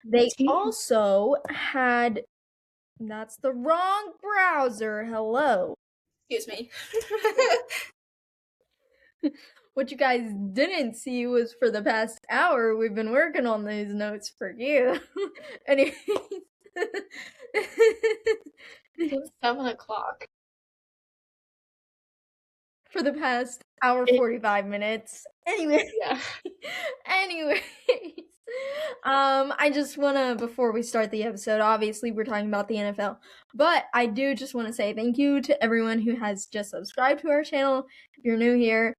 They also had, that's the wrong browser, hello. Excuse me. What you guys didn't see was for the past hour, we've been working on these notes for you. Anyways. It's 7 o'clock. For the past hour 45 minutes. Anyway. Yeah. Anyways. I just wanna, before we start the episode, obviously we're talking about the NFL, but I do just want to say thank you to everyone who has just subscribed to our channel. If you're new here,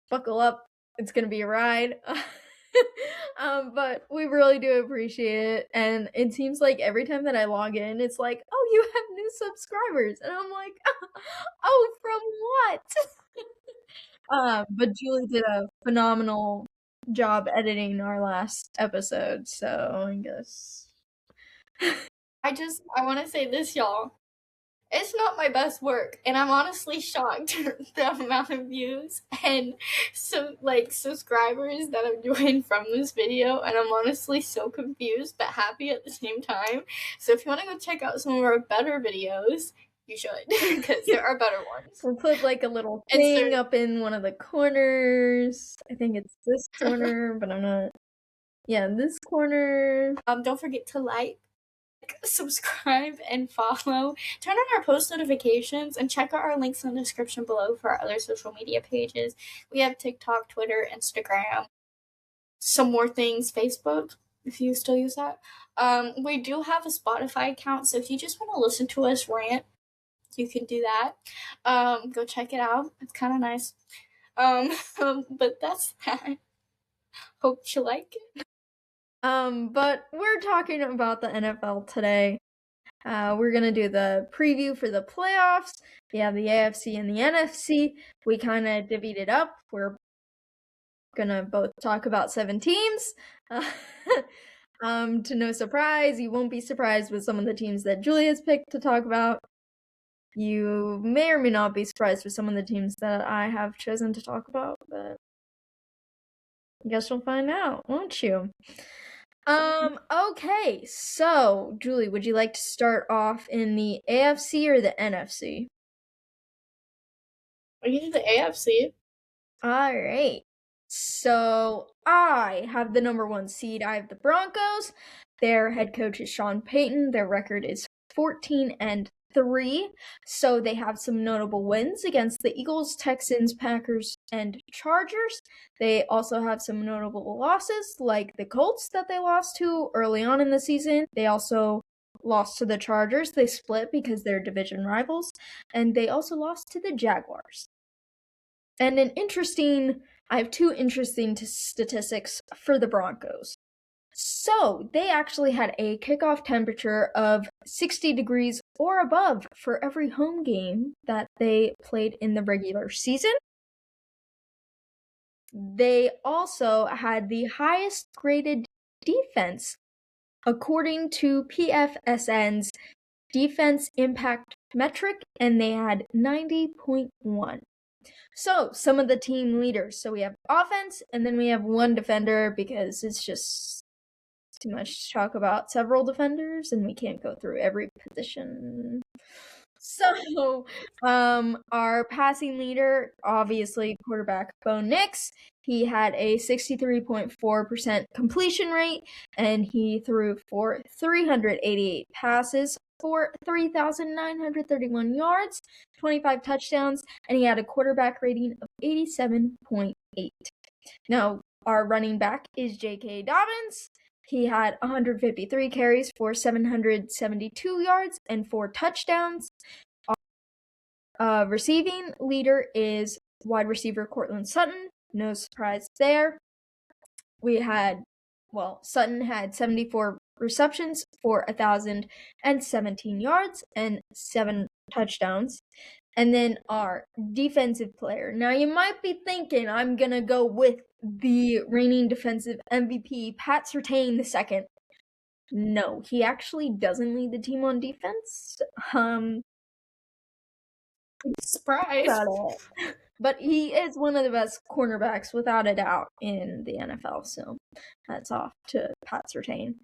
buckle up, it's gonna be a ride. But we really do appreciate it, and it seems like every time that I log in, it's like, oh, you have new subscribers, and I'm like, oh, from what? But Julie did a phenomenal job editing our last episode, so I guess. I want to say this, y'all. It's not my best work, and I'm honestly shocked the amount of views and subscribers that I'm doing from this video, and I'm honestly so confused but happy at the same time. So if you want to go check out some of our better videos, you should, because there are better ones. We'll put like a little thing up in one of the corners. I think it's this corner, but I'm not. Yeah, this corner. Don't forget to like, subscribe, and follow. Turn on our post notifications and check out our links in the description below for our other social media pages. We have TikTok, Twitter, Instagram, some more things, Facebook, if you still use that. We do have a Spotify account, so if you just want to listen to us rant, you can do that. Go check it out. It's kind of nice. But that's that. Hope you like it. But we're talking about the NFL today. We're gonna do the preview for the playoffs. We have the AFC and the NFC. We kind of divvied it up. We're gonna both talk about 7 teams. To no surprise, you won't be surprised with some of the teams that Julia's picked to talk about. You may or may not be surprised with some of the teams that I have chosen to talk about, but I guess you'll find out, won't you? Okay, so, Julie, would you like to start off in the AFC or the NFC? I can do the AFC. Alright, so I have the number 1 seed. I have the Broncos. Their head coach is Sean Payton. Their record is 14-3. So they have some notable wins against the Eagles, Texans, Packers, and Chargers. They also have some notable losses, like the Colts that they lost to early on in the season. They also lost to the Chargers. They split because they're division rivals. And they also lost to the Jaguars. And I have 2 interesting statistics for the Broncos. So, they actually had a kickoff temperature of 60 degrees or above for every home game that they played in the regular season. They also had the highest graded defense according to PFSN's defense impact metric, and they had 90.1. So, some of the team leaders. So we have offense, and then we have 1 defender because it's just too much to talk about several defenders, and we can't go through every position. So, our passing leader, obviously quarterback Bo Nix, he had a 63.4% completion rate, and he threw for 388 passes for 3,931 yards, 25 touchdowns, and he had a quarterback rating of 87.8. Now, our running back is J.K. Dobbins. He had 153 carries for 772 yards and 4 touchdowns. Our receiving leader is wide receiver Courtland Sutton. No surprise there. Sutton had 74 receptions for 1,017 yards and 7 touchdowns. And then our defensive player. Now, you might be thinking I'm going to go with the reigning defensive MVP, Pat Surtain II. No, he actually doesn't lead the team on defense. Surprise. But he is one of the best cornerbacks, without a doubt, in the NFL. So, that's off to Pat Surtain.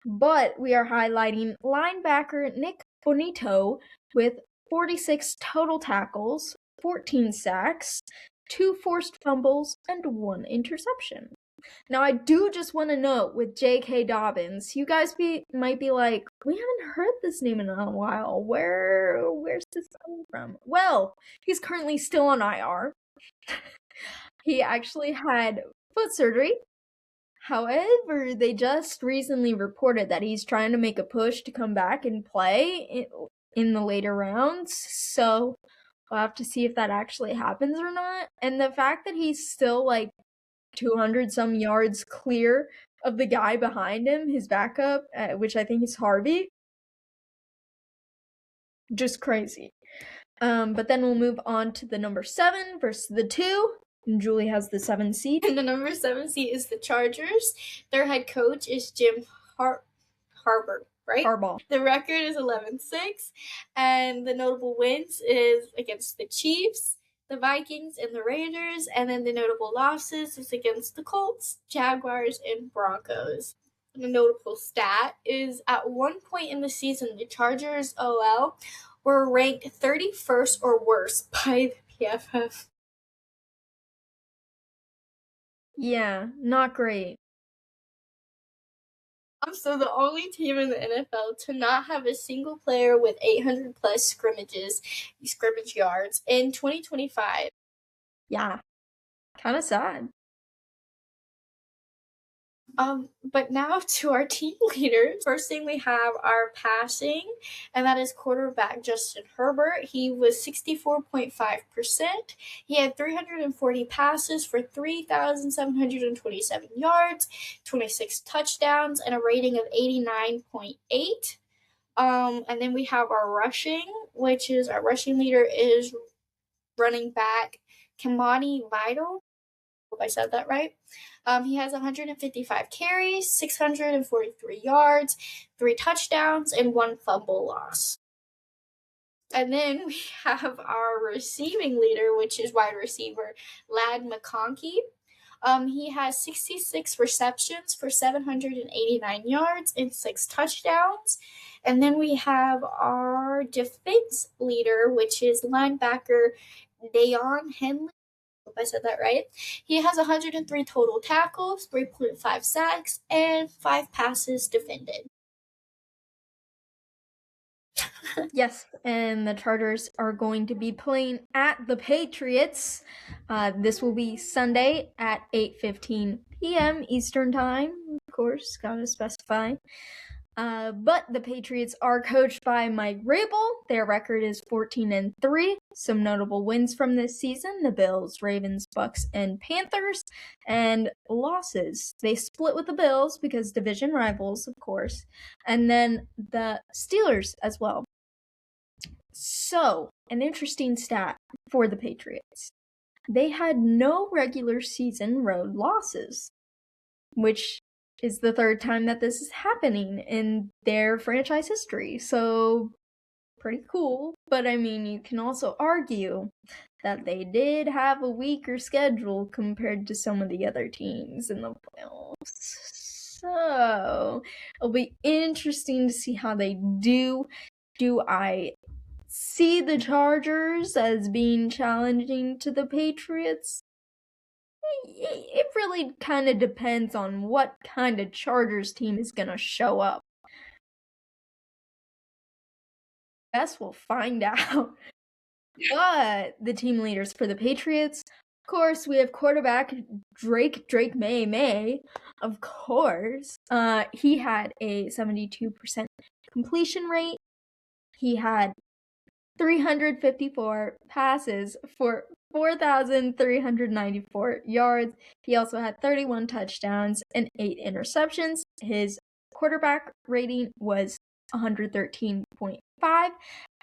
But we are highlighting linebacker Nick Bonito with 46 total tackles, 14 sacks, 2 forced fumbles, and 1 interception. Now, I do just want to note with J.K. Dobbins, you guys might be like, we haven't heard this name in a while. Where's this coming from? Well, he's currently still on IR. He actually had foot surgery. However, they just recently reported that he's trying to make a push to come back and play in the later rounds. So we'll have to see if that actually happens or not. And the fact that he's still like 200 some yards clear of the guy behind him, his backup, which I think is Harvey, just crazy. But then we'll move on to the number 7 versus the 2. And Julie has the 7 seed. And the number 7 seed is the Chargers. Their head coach is Jim Harbaugh, right? Harbaugh. The record is 11-6, and the notable wins is against the Chiefs, the Vikings, and the Raiders, and then the notable losses is against the Colts, Jaguars, and Broncos. The notable stat is at one point in the season, the Chargers OL were ranked 31st or worse by the PFF. Yeah, not great. So the only team in the NFL to not have a single player with 800 plus scrimmage yards in 2025. Yeah, kind of sad. But now to our team leaders. First thing we have our passing, and that is quarterback Justin Herbert. He was 64.5%. He had 340 passes for 3,727 yards, 26 touchdowns, and a rating of 89.8. And then we have our rushing, which is our rushing leader is running back Kamani Vidal. Hope I said that right. He has 155 carries, 643 yards, 3 touchdowns, and 1 fumble loss. And then we have our receiving leader, which is wide receiver Ladd McConkey. He has 66 receptions for 789 yards and 6 touchdowns. And then we have our defense leader, which is linebacker Dayon Henley. Hope I said that right. He has 103 total tackles, 3.5 sacks, and 5 passes defended. Yes, and the Chargers are going to be playing at the Patriots. This will be Sunday at 8:15 p.m. Eastern Time. Of course, gotta specify. But the Patriots are coached by Mike Vrabel. Their record is 14-3. Some notable wins from this season: the Bills, Ravens, Bucks, and Panthers. And losses: they split with the Bills because division rivals, of course, and then the Steelers as well. So, an interesting stat for the Patriots: they had no regular season road losses, which is the 3rd time that this is happening in their franchise history. So, pretty cool. But I mean, you can also argue that they did have a weaker schedule compared to some of the other teams in the playoffs. So, it'll be interesting to see how they do. Do I see the Chargers as being challenging to the Patriots? It really kind of depends on what kind of Chargers team is going to show up. Guess we'll find out. But the team leaders for the Patriots, of course, we have quarterback Drake May, of course. He had a 72% completion rate. He had 354 passes for 4,394 yards. He also had 31 touchdowns and 8 interceptions. His quarterback rating was 113.5,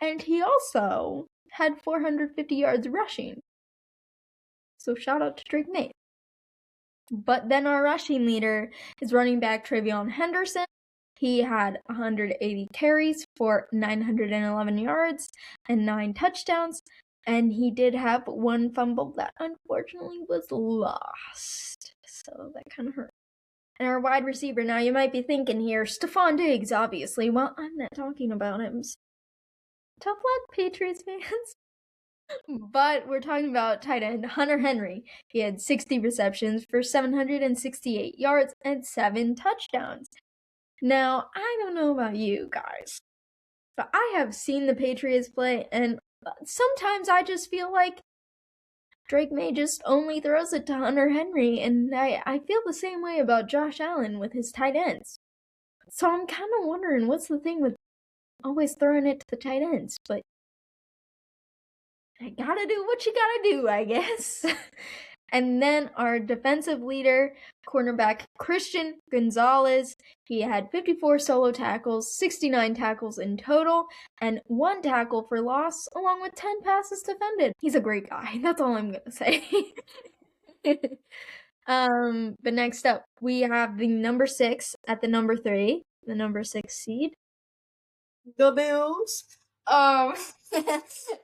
and he also had 450 yards rushing. So shout out to Drake May. But then our rushing leader is running back Travion Henderson. He had 180 carries for 911 yards and 9 touchdowns, and he did have 1 fumble that unfortunately was lost. So that kind of hurt. And our wide receiver, now you might be thinking here, Stephon Diggs, obviously. Well, I'm not talking about him. Tough luck, Patriots fans. But we're talking about tight end Hunter Henry. He had 60 receptions for 768 yards and 7 touchdowns. Now, I don't know about you guys, but I have seen the Patriots play, and sometimes I just feel like Drake May just only throws it to Hunter Henry, and I feel the same way about Josh Allen with his tight ends. So I'm kind of wondering what's the thing with always throwing it to the tight ends, but I gotta do what you gotta do, I guess. And then our defensive leader, cornerback Christian Gonzalez, he had 54 solo tackles, 69 tackles in total, and 1 tackle for loss, along with 10 passes defended. He's a great guy. That's all I'm gonna say. But next up, we have the number 6 at the number 3, the number 6 seed. The Bills.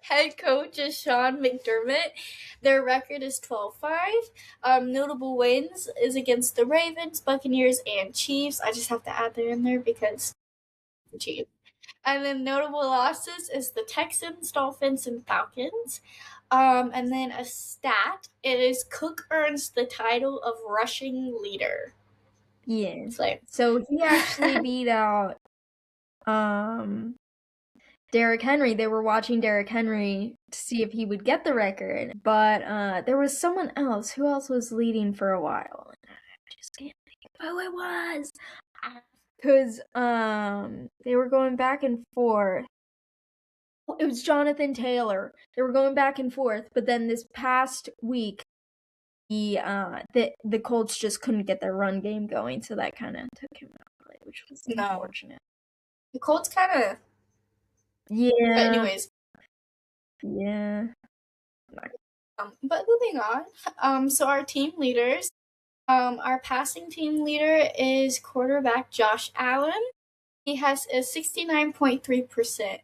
Head coach is Sean McDermott. Their record is 12-5. Notable wins is against the Ravens, Buccaneers, and Chiefs. I just have to add that in there because Chiefs. And then notable losses is the Texans, Dolphins, and Falcons. And then a stat, it is Cook earns the title of rushing leader. Yeah. So he actually beat out Derrick Henry. They were watching Derrick Henry to see if he would get the record, but there was someone else. Who else was leading for a while? I just can't think of who it was. Because they were going back and forth. It was Jonathan Taylor. They were going back and forth, but then this past week, the Colts just couldn't get their run game going, so that kind of took him out, which was unfortunate. The Colts kind of. Yeah. But anyways. Yeah. But moving on. So our team leaders. Our passing team leader is quarterback Josh Allen. He has a 69.3%.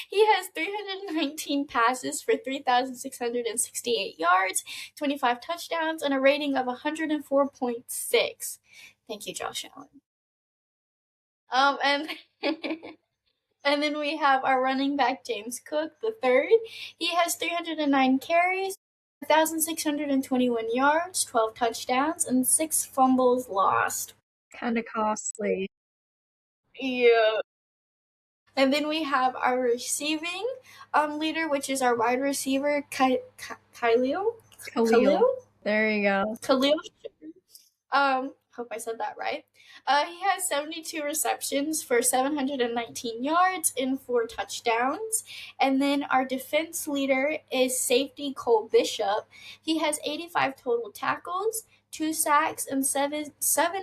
He has 319 passes for 3,668 yards, 25 touchdowns, and a rating of 104.6. Thank you, Josh Allen. And then we have our running back James Cook the third. He has 309 carries, 1,621 yards, 12 touchdowns, and 6 fumbles lost. Kind of costly. Yeah. And then we have our receiving leader, which is our wide receiver, Khalil. There you go. Khalil. Hope I said that right. He has 72 receptions for 719 yards and 4 touchdowns. And then our defense leader is safety Cole Bishop. He has 85 total tackles, 2 sacks, and 7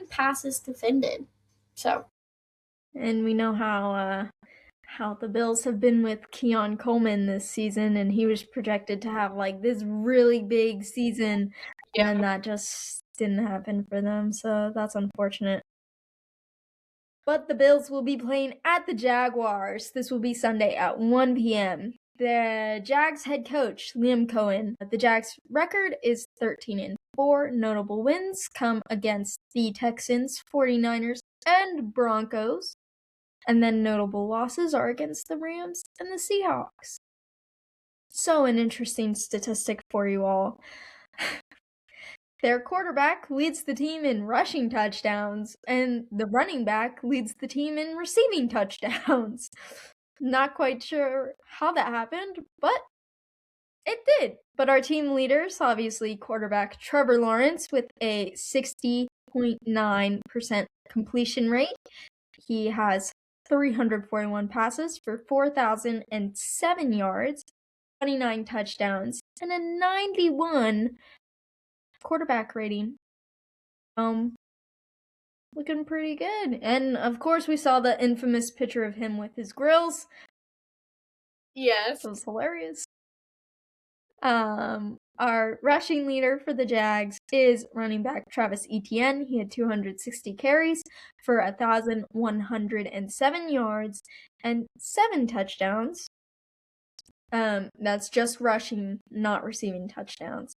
passes defended. So. And we know how the Bills have been with Keon Coleman this season, and he was projected to have this really big season, and that just didn't happen for them, so that's unfortunate. But the Bills will be playing at the Jaguars. This will be Sunday at 1 p.m. The Jags head coach, Liam Cohen. The Jags record is 13-4. Notable wins come against the Texans, 49ers, and Broncos. And then notable losses are against the Rams and the Seahawks. So an interesting statistic for you all. Their quarterback leads the team in rushing touchdowns, and the running back leads the team in receiving touchdowns. Not quite sure how that happened, but it did. But our team leaders, obviously quarterback Trevor Lawrence with a 60.9% completion rate. He has 341 passes for 4,007 yards, 29 touchdowns, and a 91 quarterback rating. Looking pretty good. And of course we saw the infamous picture of him with his grills. Yes. It was hilarious. Our rushing leader for the Jags is running back Travis Etienne. He had 260 carries for 1,107 yards and 7 touchdowns. That's just rushing, not receiving touchdowns.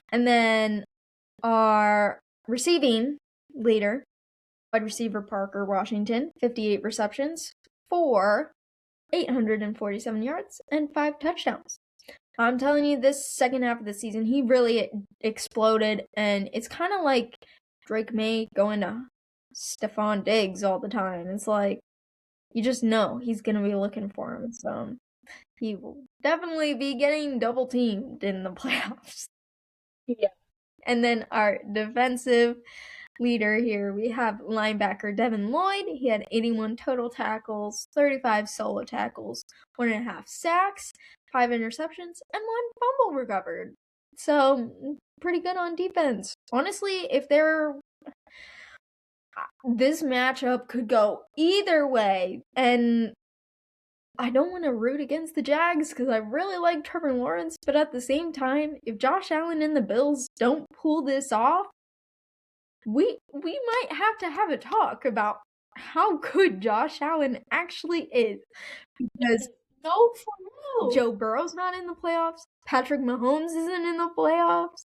And then our receiving leader, wide receiver Parker Washington, 58 receptions for 847 yards and 5 touchdowns. I'm telling you, this second half of the season, he really exploded, and it's kind of like Drake May going to Stephon Diggs all the time. It's like, you just know he's going to be looking for him, so he will definitely be getting double teamed in the playoffs. Yeah. And then our defensive leader here, we have linebacker Devin Lloyd. He had 81 total tackles, 35 solo tackles, 1.5 sacks, 5 interceptions, and 1 fumble recovered. So, pretty good on defense. Honestly, this matchup could go either way, and I don't want to root against the Jags because I really like Trevor Lawrence, but at the same time, if Josh Allen and the Bills don't pull this off, we might have to have a talk about how good Josh Allen actually is. Because no, for real. Joe Burrow's not in the playoffs. Patrick Mahomes isn't in the playoffs.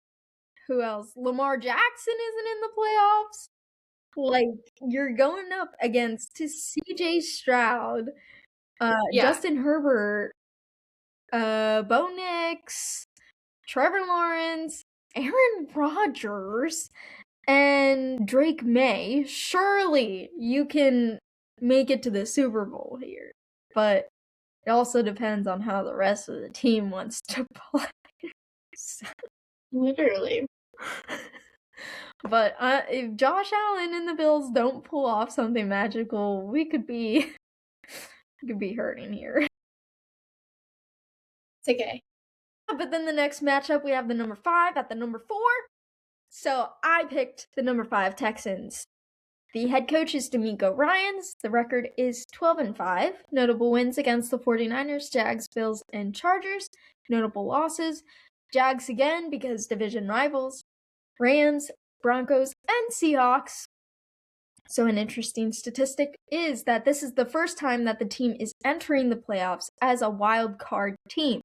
Who else? Lamar Jackson isn't in the playoffs. Like, you're going up against CJ Stroud, Justin Herbert, Bo Nix, Trevor Lawrence, Aaron Rodgers, and Drake May. Surely you can make it to the Super Bowl here. But it also depends on how the rest of the team wants to play. Literally. But if Josh Allen and the Bills don't pull off something magical, we could be hurting here. It's okay. But then the next matchup, we have the number 5 at the number 4. So I picked the number 5 Texans. The head coach is D'Amico Ryans. The record is 12-5. Notable wins against the 49ers, Jags, Bills, and Chargers. Notable losses: Jags again because division rivals, Rams, Broncos, and Seahawks. So an interesting statistic is that this is the first time that the team is entering the playoffs as a wild card team.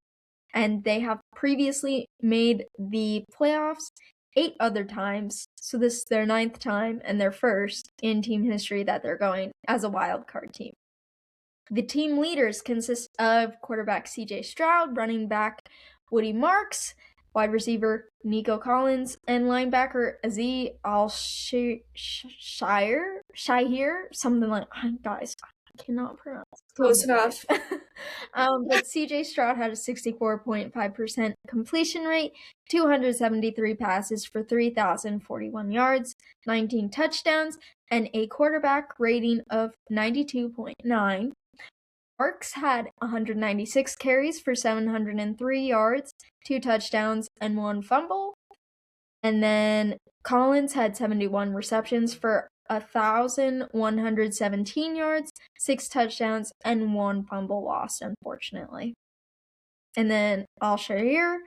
And they have previously made the playoffs 8 other times. So this is their 9th time and their first in team history that they're going as a wild card team. The team leaders consist of quarterback CJ Stroud, running back Woody Marks, wide receiver Nico Collins, and linebacker Azeez Al-Shire, something like, guys, I cannot pronounce. Close enough. But CJ Stroud had a 64.5% completion rate, 273 passes for 3,041 yards, 19 touchdowns, and a quarterback rating of 92.9. Marks had 196 carries for 703 yards, 2 touchdowns, and 1 fumble. And then Collins had 71 receptions for 1,117 yards, 6 touchdowns, and 1 fumble lost, unfortunately. And then Al-Shire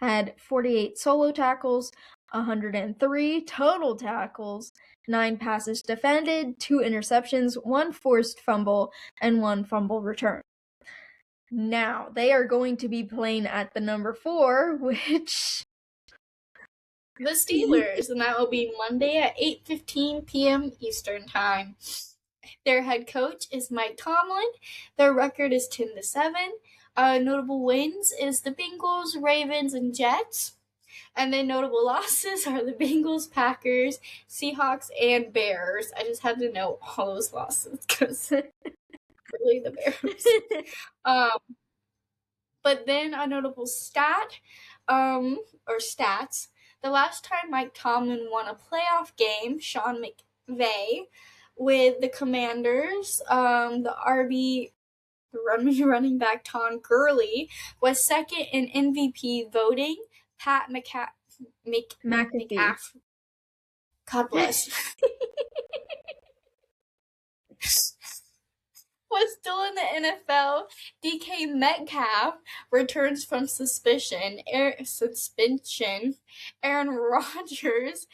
had 48 solo tackles, 103 total tackles, 9 passes defended, 2 interceptions, 1 forced fumble, and 1 fumble return. Now, they are going to be playing at the number 4, which... the Steelers, and that will be Monday at 8:15 p.m. Eastern Time. Their head coach is Mike Tomlin. Their record is 10-7. Notable wins is the Bengals, Ravens, and Jets. And then notable losses are the Bengals, Packers, Seahawks, and Bears. I just had to know all those losses because really the Bears. But then a notable stat, or stats. The last time Mike Tomlin won a playoff game, Sean McVay, with the Commanders, the running back Tom Gurley was second in MVP voting. Pat McAfee. God bless. Was still in the NFL. DK Metcalf returns from suspension. Aaron Rodgers,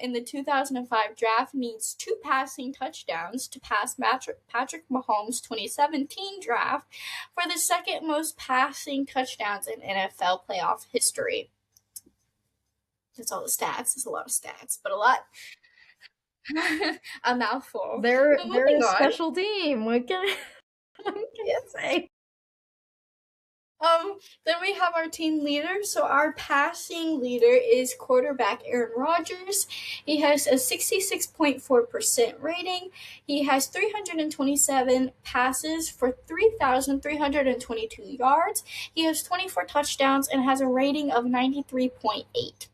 in the 2005 draft, needs 2 passing touchdowns to pass Patrick Mahomes' 2017 draft for the second most passing touchdowns in NFL playoff history. That's all the stats. There's a lot of stats, but a lot A mouthful. They're a Moving on. special team. What can I say? Then we have our team leader. So our passing leader is quarterback Aaron Rodgers. He has a 66.4% rating. He has 327 passes for 3,322 yards. He has 24 touchdowns and has a rating of 93.8.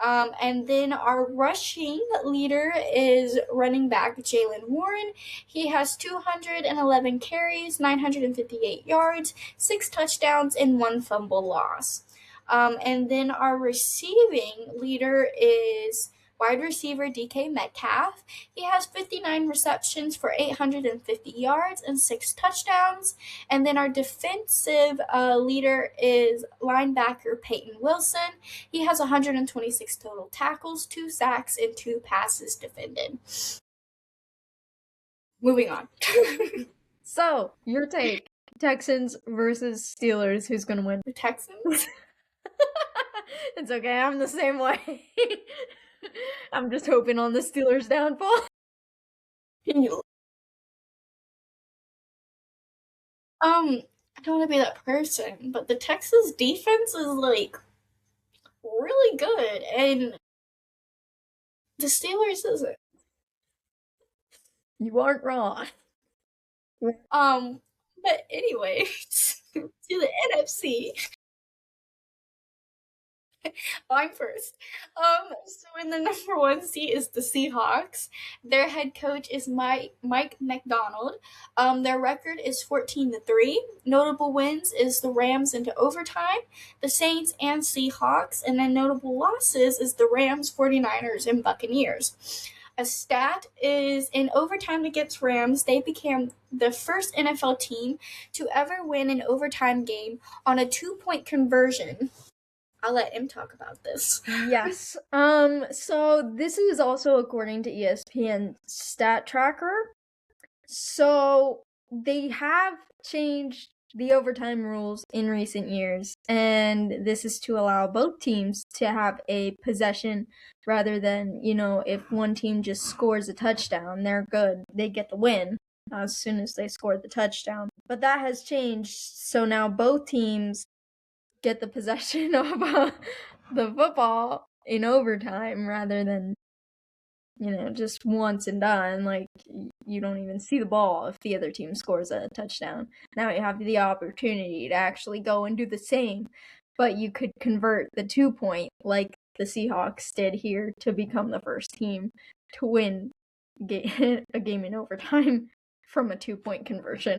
And then our rushing leader is running back Jaylen Warren. He has 211 carries, 958 yards, 6 touchdowns, and 1 fumble loss. And then our receiving leader is wide receiver DK Metcalf. He has 59 receptions for 850 yards and 6 touchdowns. And then our defensive leader is linebacker Peyton Wilson. He has 126 total tackles, 2 sacks, and 2 passes defended. Moving on. So, your take. Texans versus Steelers. Who's going to win? The Texans? It's okay. I'm the same way. I'm just hoping on the Steelers' downfall. I don't want to be that person, but the Texas defense is like really good, and the Steelers isn't. You aren't wrong. But anyway, to the NFC. I'm first. So in the number 1 seat is the Seahawks. Their head coach is Mike McDonald. Their record is 14-3. Notable wins is the Rams into overtime, the Saints and Seahawks, and then notable losses is the Rams, 49ers, and Buccaneers. A stat is in overtime against Rams, they became the first NFL team to ever win an overtime game on a 2-point conversion. I'll let him talk about this. Yes. So this is also according to ESPN Stat Tracker. So they have changed the overtime rules in recent years, and this is to allow both teams to have a possession rather than, if one team just scores a touchdown, they're good. They get the win as soon as they score the touchdown. But that has changed, so now both teams get the possession of the football in overtime rather than, just once and done. Like, you don't even see the ball if the other team scores a touchdown. Now you have the opportunity to actually go and do the same, but you could convert the 2-point like the Seahawks did here to become the first team to win a game in overtime from a 2-point conversion.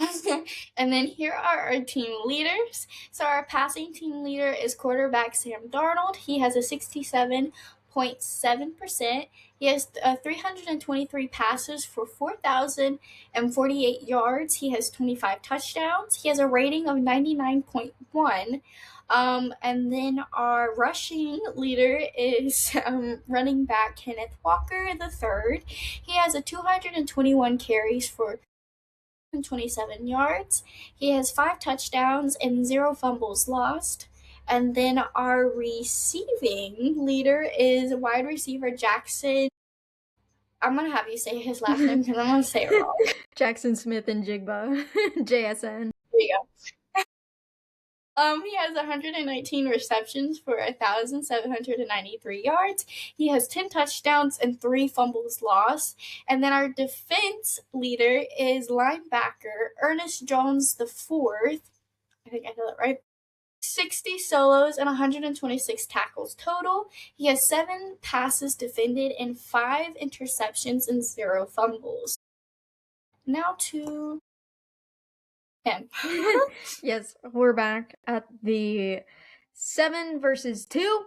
And then here are our team leaders. So our passing team leader is quarterback Sam Darnold. He has a 67.7%. He has 323 passes for 4,048 yards. He has 25 touchdowns. He has a rating of 99.1. And then our rushing leader is running back Kenneth Walker III. He has a 221 carries for 27 yards. He has 5 touchdowns and 0 fumbles lost. And then our receiving leader is wide receiver Jackson. I'm going to have you say his last name because I'm going to say it wrong. Jackson Smith and Jigba. JSN. There you go. He has 119 receptions for 1,793 yards. He has 10 touchdowns and 3 fumbles lost. And then our defense leader is linebacker Ernest Jones IV. I think I got that right. 60 solos and 126 tackles total. He has 7 passes defended and 5 interceptions and 0 fumbles. Now to him. Yes, we're back at the 7 versus 2.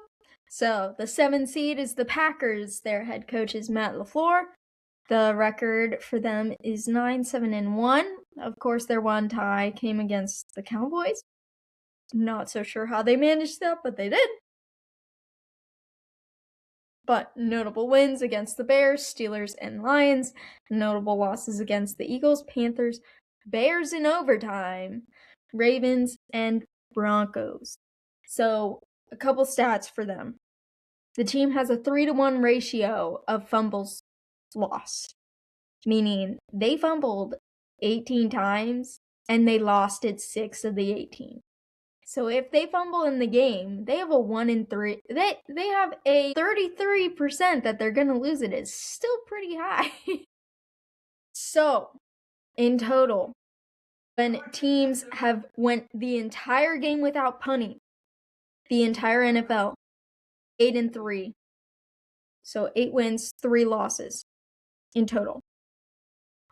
So the 7 seed is the Packers. Their head coach is Matt LaFleur. The record for them is 9-7-1. Of course, their one tie came against the Cowboys. Not so sure how they managed that, but they did. But notable wins against the Bears, Steelers, and Lions. Notable losses against the Eagles, Panthers, Bears in overtime, Ravens, and Broncos. So, a couple stats for them. The team has a 3-to-1 ratio of fumbles loss, meaning they fumbled 18 times and they lost it 6 of the 18. So if they fumble in the game, they have a 1 in 3. They have a 33% that they're going to lose it. It's still pretty high. So, in total, when teams have went the entire game without punting, the entire NFL, 8 and 3. So 8 wins, 3 losses in total.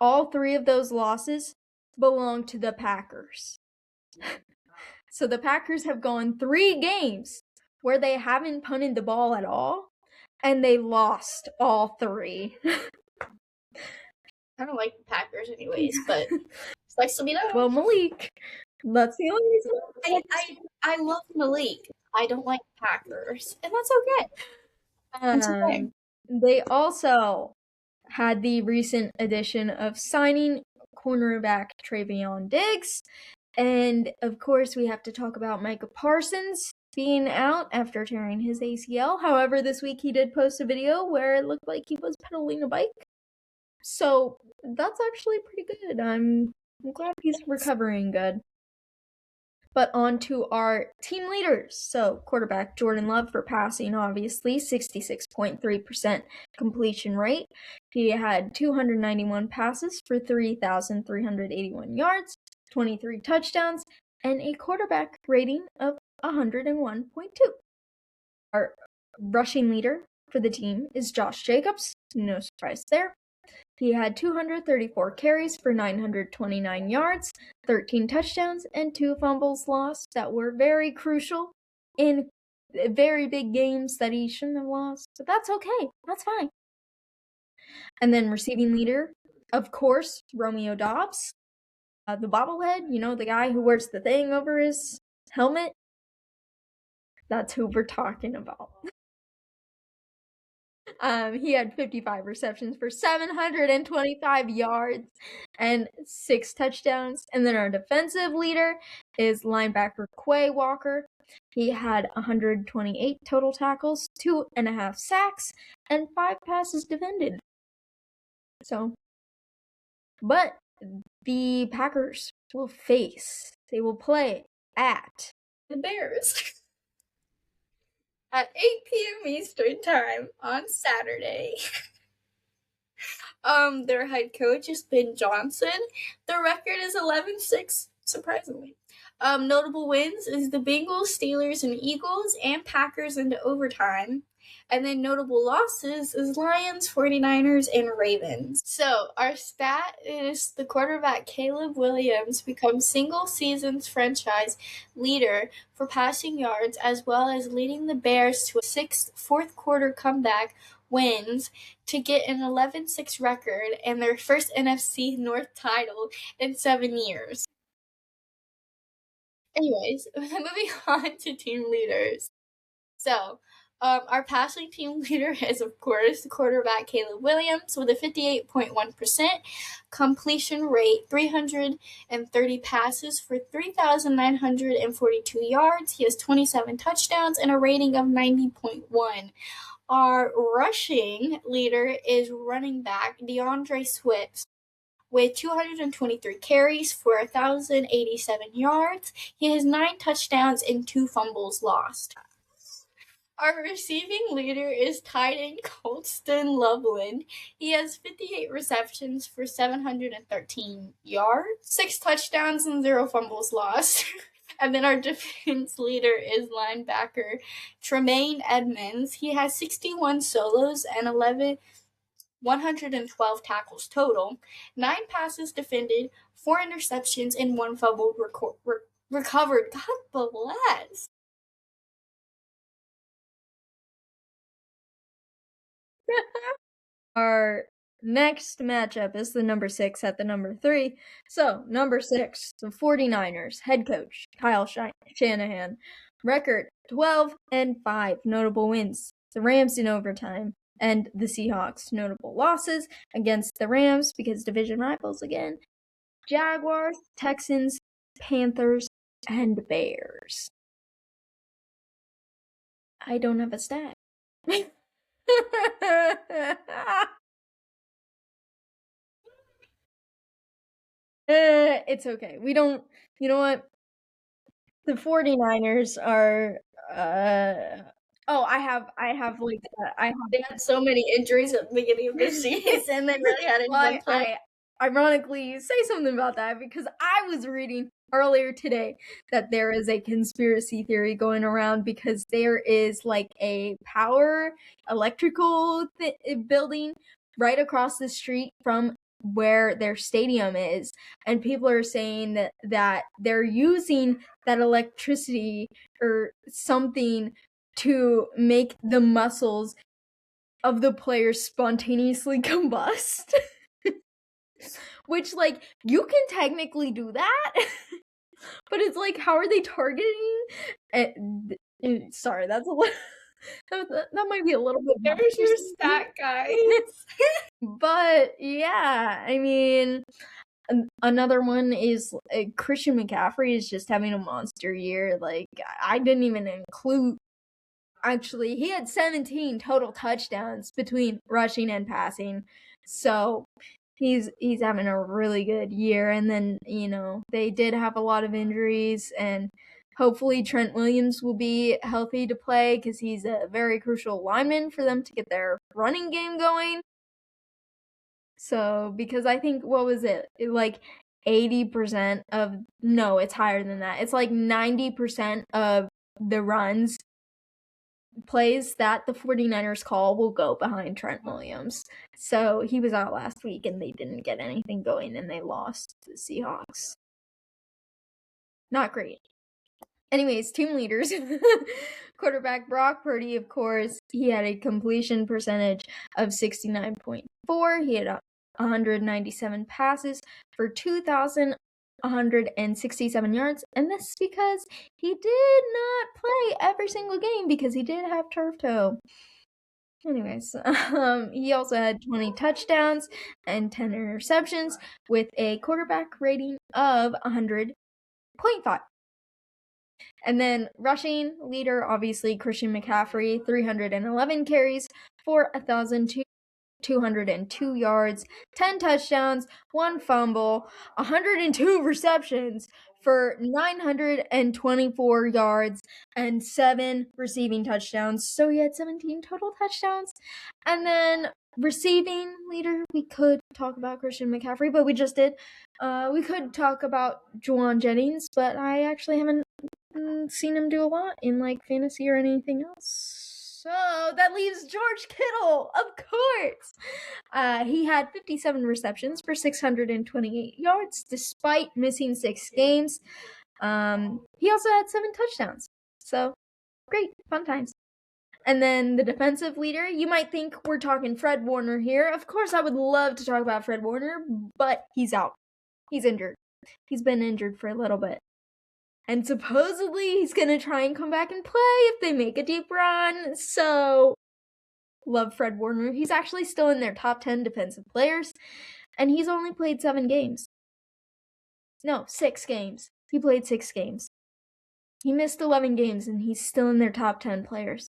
All 3 of those losses belong to the Packers. So the Packers have gone 3 games where they haven't punted the ball at all, and they lost all 3. I don't like the Packers anyways, but it's nice to be done. Well, Malik, that's the only reason. I love Malik. I don't like Packers, and that's okay. That's okay. They also had the recent addition of signing cornerback Travion Diggs. And, of course, we have to talk about Micah Parsons being out after tearing his ACL. However, this week he did post a video where it looked like he was pedaling a bike. So, that's actually pretty good. I'm glad he's recovering good. But on to our team leaders. So, quarterback Jordan Love for passing, obviously, 66.3% completion rate. He had 291 passes for 3,381 yards, 23 touchdowns, and a quarterback rating of 101.2. Our rushing leader for the team is Josh Jacobs. No surprise there. He had 234 carries for 929 yards, 13 touchdowns, and 2 fumbles lost that were very crucial in very big games that he shouldn't have lost. But that's okay. That's fine. And then receiving leader, of course, Romeo Doubs. The bobblehead, the guy who wears the thing over his helmet. That's who we're talking about. He had 55 receptions for 725 yards and 6 touchdowns. And then our defensive leader is linebacker Quay Walker. He had 128 total tackles, 2.5 sacks, and 5 passes defended. So, but the Packers they will play at the Bears. At 8 p.m. Eastern Time on Saturday. Their head coach is Ben Johnson. Their record is 11-6, surprisingly. Notable wins is the Bengals, Steelers, and Eagles, and Packers into overtime. And then notable losses is Lions, 49ers, and Ravens. So our stat is the quarterback Caleb Williams becomes single seasons franchise leader for passing yards, as well as leading the Bears to a 6th fourth quarter comeback wins to get an 11-6 record and their first NFC North title in 7 years. Anyways, moving on to team leaders. So, our passing team leader is, of course, the quarterback Caleb Williams with a 58.1% completion rate, 330 passes for 3,942 yards. He has 27 touchdowns and a rating of 90.1. Our rushing leader is running back DeAndre Swift with 223 carries for 1,087 yards. He has 9 touchdowns and 2 fumbles lost. Our receiving leader is tight end Colston Loveland. He has 58 receptions for 713 yards, 6 touchdowns, and 0 fumbles lost. And then our defense leader is linebacker Tremaine Edmonds. He has 61 solos and 112 tackles total, 9 passes defended, 4 interceptions, and 1 fumble recovered. God bless. Our next matchup is the number 6 at the number 3. So, number 6, the 49ers, head coach Kyle Shanahan. Record 12-5, notable wins. The Rams in overtime, and the Seahawks. Notable losses against the Rams because division rivals again. Jaguars, Texans, Panthers, and Bears. I don't have a stat. It's okay. We don't, you know what? The 49ers are, I have, I have They had so many injuries at the beginning of the season. They really had anyone play. I ironically say something about that because I was reading earlier today that there is a conspiracy theory going around because there is like a power electrical building right across the street from where their stadium is, and people are saying that they're using that electricity or something to make the muscles of the players spontaneously combust. Which, like, you can technically do that, but it's like, how are they targeting? Sorry, that's a little. That might be a little bit. There's your stat, guys. But yeah, I mean, another one is Christian McCaffrey is just having a monster year. Like, I didn't even include. Actually, he had 17 total touchdowns between rushing and passing. So he's having a really good year. And then, they did have a lot of injuries, and hopefully Trent Williams will be healthy to play because he's a very crucial lineman for them to get their running game going. So, because I think, what was it? Like 80% of, no, it's higher than that. It's like 90% of the runs plays that the 49ers call will go behind Trent Williams. So he was out last week and they didn't get anything going and they lost to the Seahawks. Not great. Anyways, team leaders. Quarterback Brock Purdy, of course, he had a completion percentage of 69.4. He had 197 passes for 2,167 yards, and this is because he did not play every single game because he did have turf toe. Anyways, he also had 20 touchdowns and 10 interceptions with a quarterback rating of 100.5. And then rushing leader, obviously, Christian McCaffrey, 311 carries for 1,202 yards, 10 touchdowns, 1 fumble, 102 receptions for 924 yards, and 7 receiving touchdowns. So he had 17 total touchdowns. And then receiving leader, we could talk about Christian McCaffrey, but we just did. We could talk about Juwan Jennings, but I actually haven't seen him do a lot in like fantasy or anything else. So that leaves George Kittle, of course. He had 57 receptions for 628 yards despite missing 6 games. He also had 7 touchdowns. So great, fun times. And then the defensive leader, you might think we're talking Fred Warner here. Of course, I would love to talk about Fred Warner, but he's out. He's injured. He's been injured for a little bit. And supposedly he's going to try and come back and play if they make a deep run. So, love Fred Warner. He's actually still in their top 10 defensive players. And he's only played 7 games. No, 6 games. He played 6 games. He missed 11 games and he's still in their top 10 players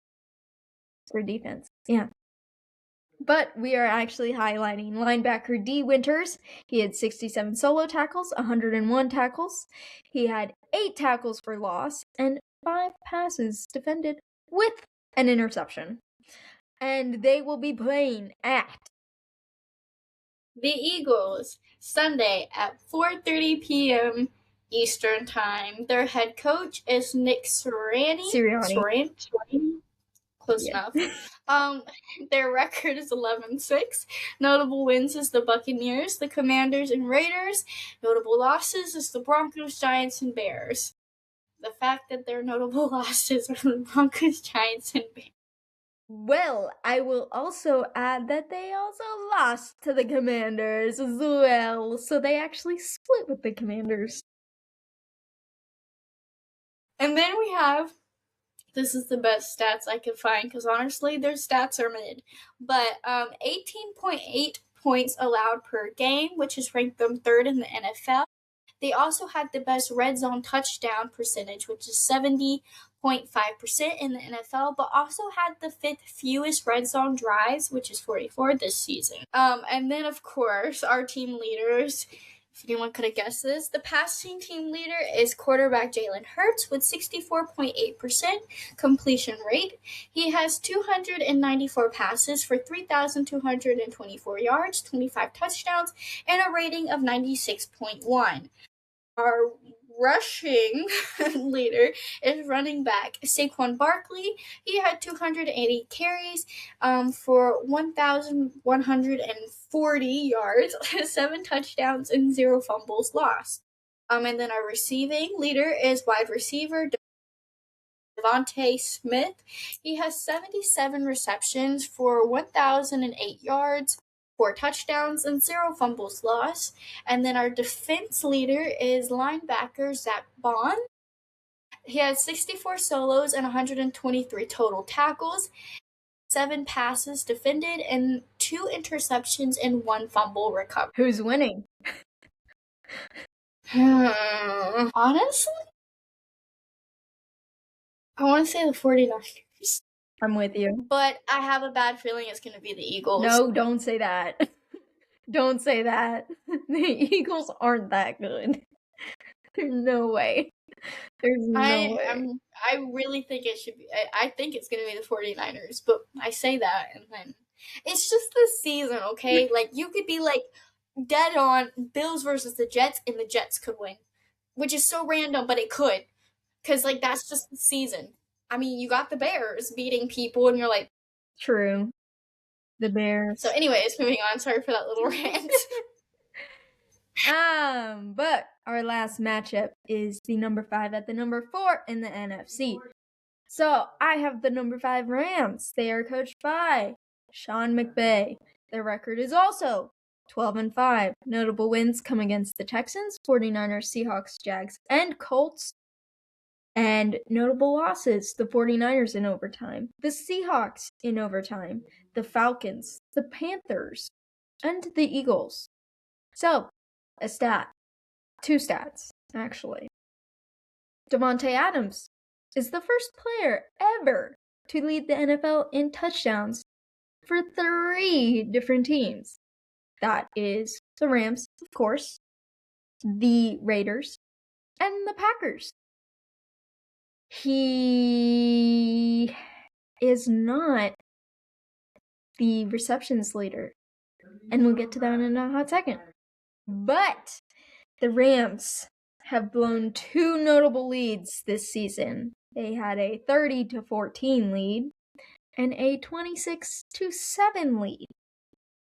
for defense. Yeah. But we are actually highlighting linebacker D. Winters. He had 67 solo tackles, 101 tackles. He had 8 tackles for loss and 5 passes defended with an interception. And they will be playing at the Eagles Sunday at 4:30 p.m. Eastern Time. Their head coach is Nick Sirianni. Close enough. Their record is 11-6. Notable wins is the Buccaneers, the Commanders, and Raiders. Notable losses is the Broncos, Giants, and Bears. The fact that their notable losses are the Broncos, Giants, and Bears. Well, I will also add that they also lost to the Commanders as well. So they actually split with the Commanders. And then we have, this is the best stats I could find because honestly their stats are mid, but 18.8 points allowed per game, which has ranked them 3rd in the NFL. They also had the best red zone touchdown percentage, which is 70.5% in the NFL, but also had the 5th fewest red zone drives, which is 44 this season. And then, of course, our team leaders, if anyone could have guessed this, the passing team leader is quarterback Jalen Hurts with 64.8% completion rate. He has 294 passes for 3,224 yards, 25 touchdowns, and a rating of 96.1. Our rushing leader is running back Saquon Barkley. He had 280 carries for 1,140 yards, 7 touchdowns, and 0 fumbles lost. And then our receiving leader is wide receiver Devontae Smith. He has 77 receptions for 1,008 yards, 4 touchdowns, and 0 fumbles lost. And then our defense leader is linebacker Zach Bond. He has 64 solos and 123 total tackles, 7 passes defended, and 2 interceptions and 1 fumble recovered. Who's winning? Honestly, I want to say the 49ers. I'm with you. But I have a bad feeling it's going to be the Eagles. No, don't say that. Don't say that. The Eagles aren't that good. There's no way. There's no way. I really think it should be. I think it's going to be the 49ers, but I say that and then it's just the season, okay? Like, you could be like dead on Bills versus the Jets and the Jets could win, which is so random, but it could. Because, like, that's just the season. I mean, you got the Bears beating people, and you're like... True. The Bears. So, anyways, moving on. Sorry for that little rant. But our last matchup is the number 5 at the number 4 in the NFC. So, I have the number 5 Rams. They are coached by Sean McVay. Their record is also 12-5. Notable wins come against the Texans, 49ers, Seahawks, Jags, and Colts. And notable losses, the 49ers in overtime, the Seahawks in overtime, the Falcons, the Panthers, and the Eagles. So, a stat. 2 stats, actually. Davante Adams is the first player ever to lead the NFL in touchdowns for 3 different teams. That is the Rams, of course, the Raiders, and the Packers. He is not the receptions leader, and we'll get to that in a hot second. But the Rams have blown 2 notable leads this season. They had a 30-14 lead and a 26-7 lead,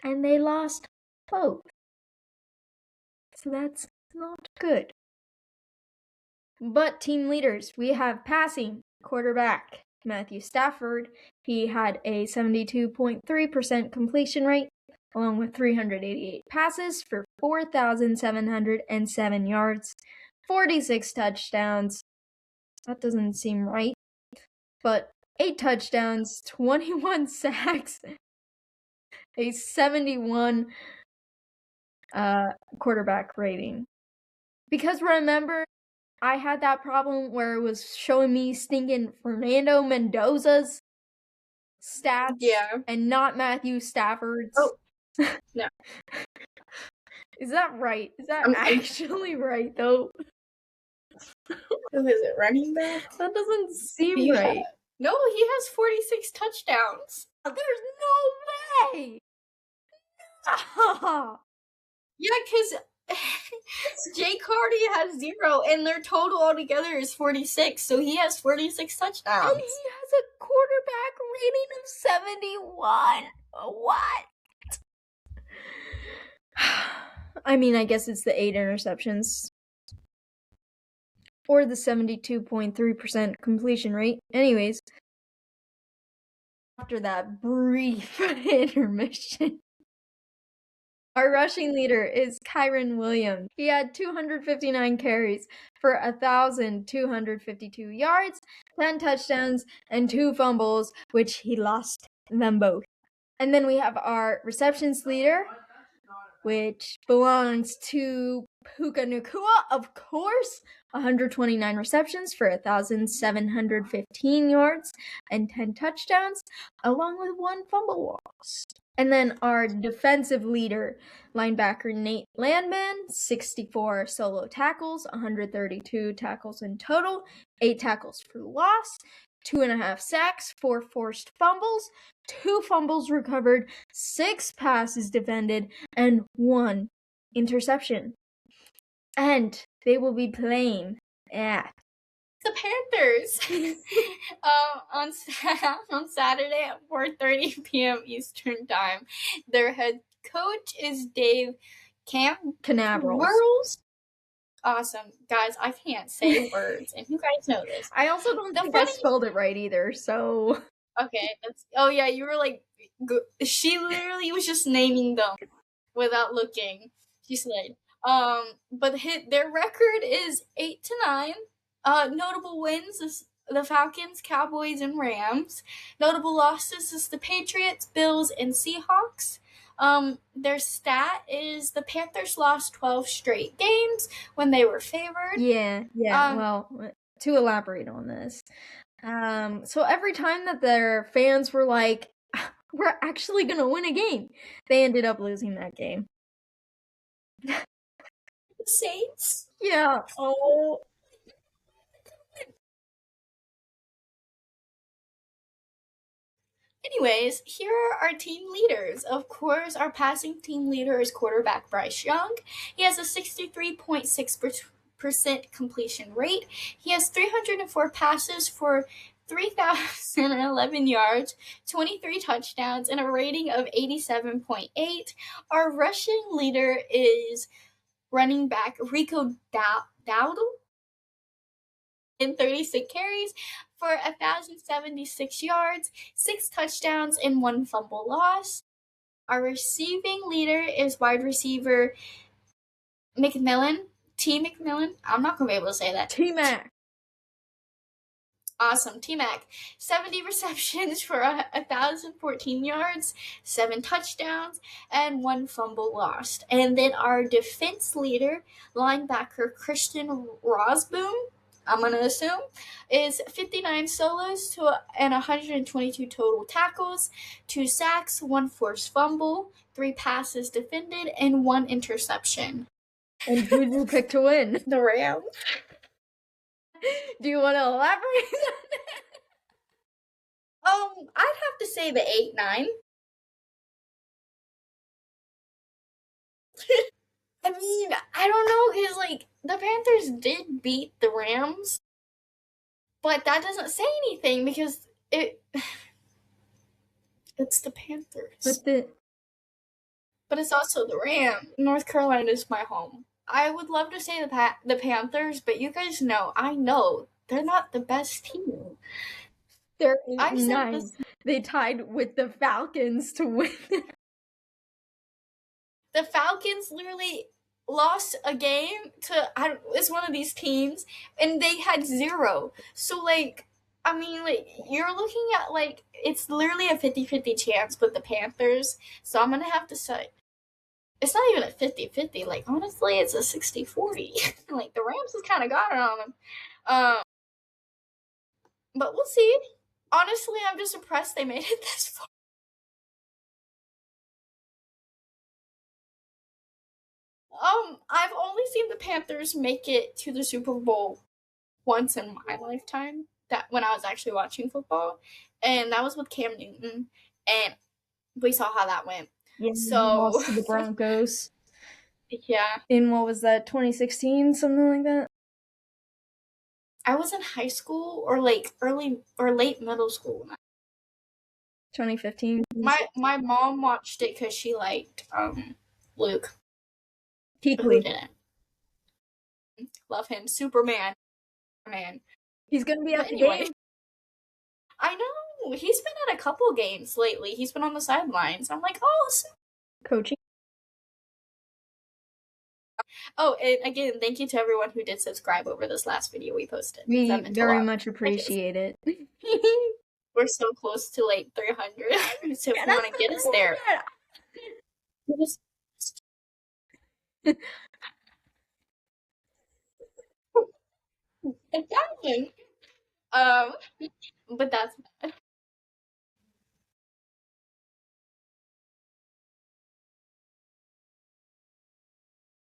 and they lost both. So that's not good. But team leaders, we have passing quarterback Matthew Stafford. He had a 72.3% completion rate, along with 388 passes for 4,707 yards, 46 touchdowns. That doesn't seem right. But 8 touchdowns, 21 sacks, a 71 quarterback rating. Because remember, I had that problem where it was showing me stinking Fernando Mendoza's stats and not Matthew Stafford's. Oh, no. Is that right? Is that actually right, though? Who is it, running back? That doesn't seem right. No, he has 46 touchdowns. There's no way! Yeah, because Jake Hardy has 0, and their total altogether is 46, so he has 46 touchdowns. And he has a quarterback rating of 71. What? I mean, I guess it's the 8 interceptions. Or the 72.3% completion rate. Anyways, after that brief intermission, our rushing leader is Kyren Williams. He had 259 carries for 1,252 yards, 10 touchdowns, and 2 fumbles, which he lost them both. And then we have our receptions leader, which belongs to Puka Nacua, of course. 129 receptions for 1,715 yards and 10 touchdowns, along with 1 fumble lost. And then our defensive leader, linebacker Nate Landman, 64 solo tackles, 132 tackles in total, 8 tackles for loss, 2.5 sacks, 4 forced fumbles, 2 fumbles recovered, 6 passes defended, and 1 interception. And they will be playing at the Panthers on Saturday at 4:30 p.m. Eastern Time. Their head coach is Dave Canaveral. Awesome. Guys, I can't say words, and you guys know this. I also don't think I spelled it right either, so... Okay, oh yeah, you were like... She literally was just naming them without looking. She said. But their record is 8-9. Notable wins is the Falcons, Cowboys, and Rams. Notable losses is the Patriots, Bills, and Seahawks. Their stat is the Panthers lost 12 straight games when they were favored. Yeah. Well, to elaborate on this, so every time that their fans were like, "We're actually gonna win a game," they ended up losing that game. The Saints. Yeah. Oh. Anyways, here are our team leaders. Of course, our passing team leader is quarterback Bryce Young. He has a 63.6% completion rate. He has 304 passes for 3,011 yards, 23 touchdowns, and a rating of 87.8. Our rushing leader is running back Rico Dowdle in 36 carries for 1,076 yards, 6 touchdowns, and 1 fumble loss. Our receiving leader is wide receiver McMillan. I'm not going to be able to say that. T-Mac. Awesome. T-Mac. 70 receptions for 1,014 yards, 7 touchdowns, and 1 fumble lost. And then our defense leader, linebacker Christian Rosboom, I'm going to assume, is 59 solos and 122 total tackles, 2 sacks, 1 forced fumble, 3 passes defended, and 1 interception. And who did you pick to win? The Rams. Do you want to elaborate? I'd have to say the 8-9. I mean, I don't know, because, like, the Panthers did beat the Rams, but that doesn't say anything, because it's the Panthers. But it's also the Rams. North Carolina is my home. I would love to say the Panthers, but you guys know, I know, they're not the best team. They're 8-9. They tied with the Falcons to win. The Falcons literally lost a game to it's one of these teams, and they had 0. So, like, I mean, like, you're looking at, like, it's literally a 50-50 chance with the Panthers. So I'm gonna have to say it's not even a 50-50. Like, honestly, it's a 60-40. Like, the Rams has kind of got it on them. But we'll see. Honestly, I'm just impressed they made it this far. I've only seen the Panthers make it to the Super Bowl once in my lifetime. That when I was actually watching football, and that was with Cam Newton, and we saw how that went. Yeah, so lost to the Broncos. Yeah. In what was that, 2016, something like that? I was in high school or like early or late middle school. 2015. My mom watched it because she liked Luke. Who didn't. Love him. Superman. Man. He's gonna be at the game. I know. He's been at a couple games lately. He's been on the sidelines. I'm like, oh, coaching. Oh, and again, thank you to everyone who did subscribe over this last video we posted. We very much appreciate it. We're so close to like 300. So if you want to get us there, exactly. But that's